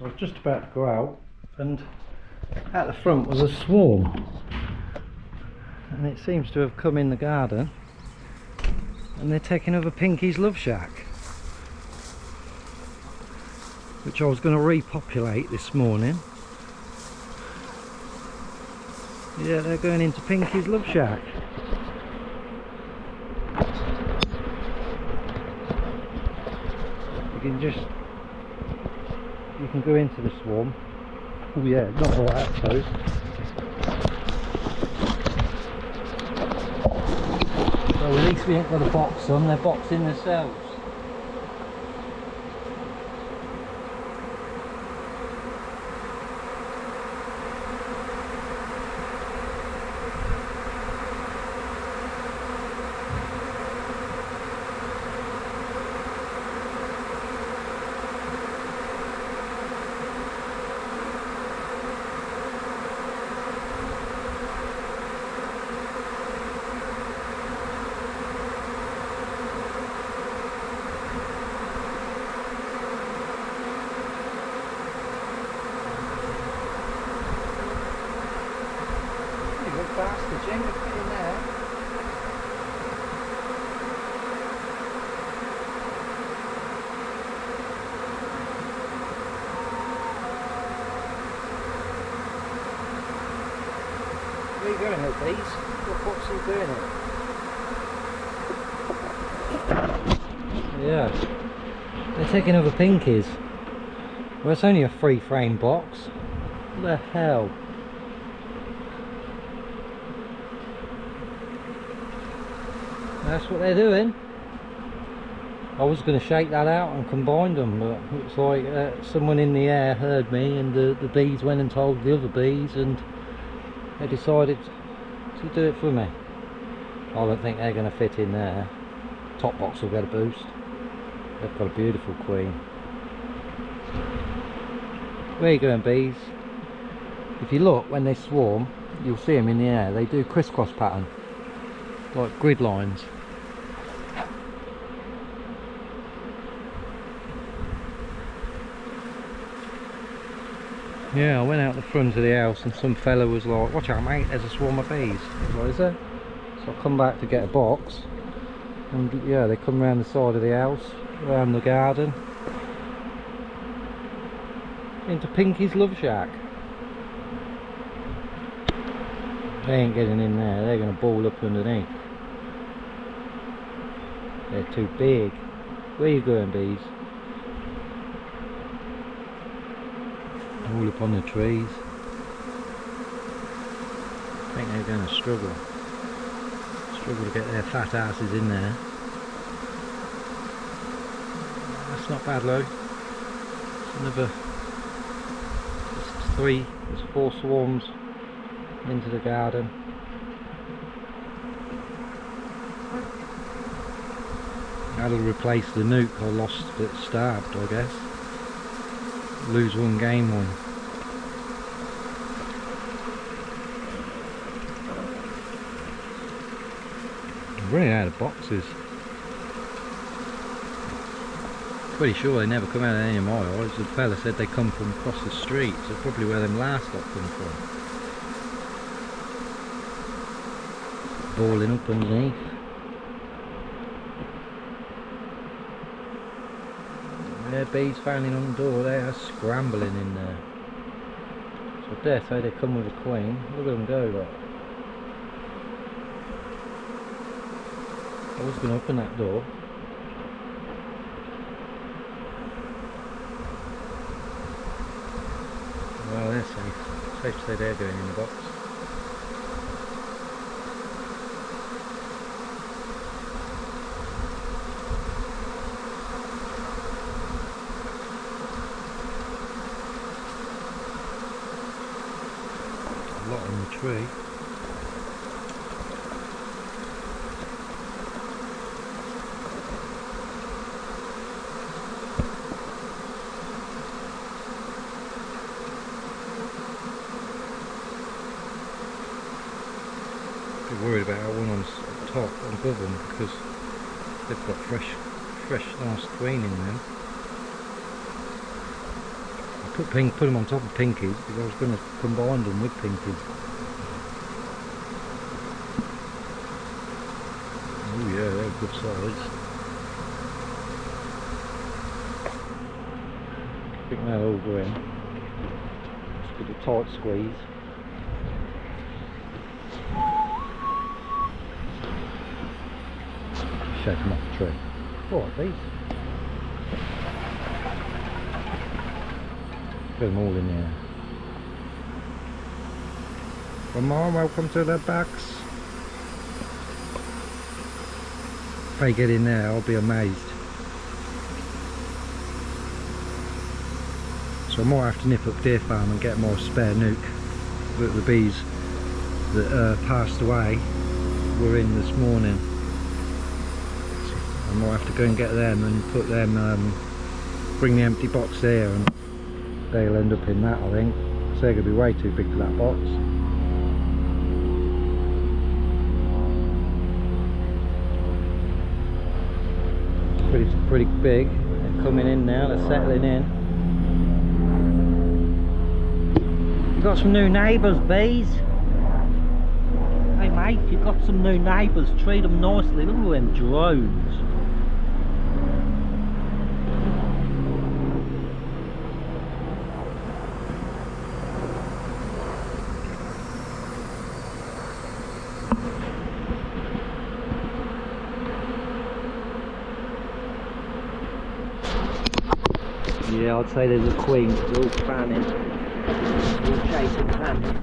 I was just about to go out, and at the front was a swarm, and it seems to have come in the garden, and they're taking over Pinky's love shack, which I was going to repopulate this morning. Yeah, they're going into Pinky's love shack. You can go into the swarm. Oh yeah, not all that close. Well, at least we ain't got a box on, they're boxing themselves. Bastard, you ain't gonna fit in there. Where are you going, little bees? What's he doing here? Yeah, they're taking over Pinkies. Well, it's only a 3-frame box. What the hell? That's what they're doing. I was going to shake that out and combine them, but looks like someone in the air heard me, and the bees went and told the other bees, and they decided to do it for me. I don't think they're going to fit in there. Top box will get a boost. They've got a beautiful queen. Where are you going, bees? If you look, when they swarm, you'll see them in the air. They do crisscross pattern, like grid lines. Yeah, I went out the front of the house and some fella was like, watch out mate, there's a swarm of bees. I was like, is there? So I come back to get a box, and yeah, they come around the side of the house, around the garden, into Pinky's love shack. They ain't getting in there, they're going to ball up underneath. They're too big. Where you going, bees? All up on the trees. I think they're going to struggle to get their fat asses in there. That's not bad though. It's another, there's 4 swarms into the garden. That'll replace the nuke I lost that starved, I guess. Lose one, gain one. I'm running out of boxes. Pretty sure they never come out of any of my eyes. The fella said they come from across the street, so probably where them last lot come from. Balling up underneath. Their bees fouling on the door, they are scrambling in there. So I dare say they come with a queen. Look at them go, look. I was going to open that door. Well, they're safe. Safe to say they're going in the box. Lot on the tree. Bit worried about that one on top above them because they've got fresh nice queen in them. I put them on top of pinkies because I was going to combine them with pinkies. Oh yeah, they're good size. I think they'll all go in. Just give it a tight squeeze. Shake them off the tree. Alright, these. Put them all in there. Come on, welcome to the box. If they get in there, I'll be amazed. So I might have to nip up Deer Farm and get more spare nuke. But the bees that passed away were in this morning. So I might have to go and get them and put them, bring the empty box there, and they'll end up in that, I think. So they're going to be way too big for that box. Pretty big. They're coming in now, they're settling in. You've got some new neighbours, bees. Hey mate, you've got some new neighbours, treat them nicely. Look at them drones. Yeah, I'd say there's a queen, they're all fanning, all chasing fanning.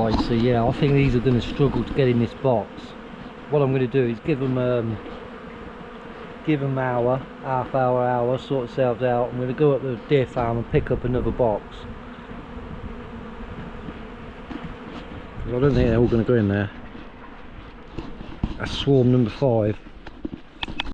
Right, so yeah, I think these are going to struggle to get in this box. What I'm going to do is give them half hour, sort themselves out. I'm going to go up to the deer farm and pick up another box. I don't think they're all going to go in there. That's swarm number 5.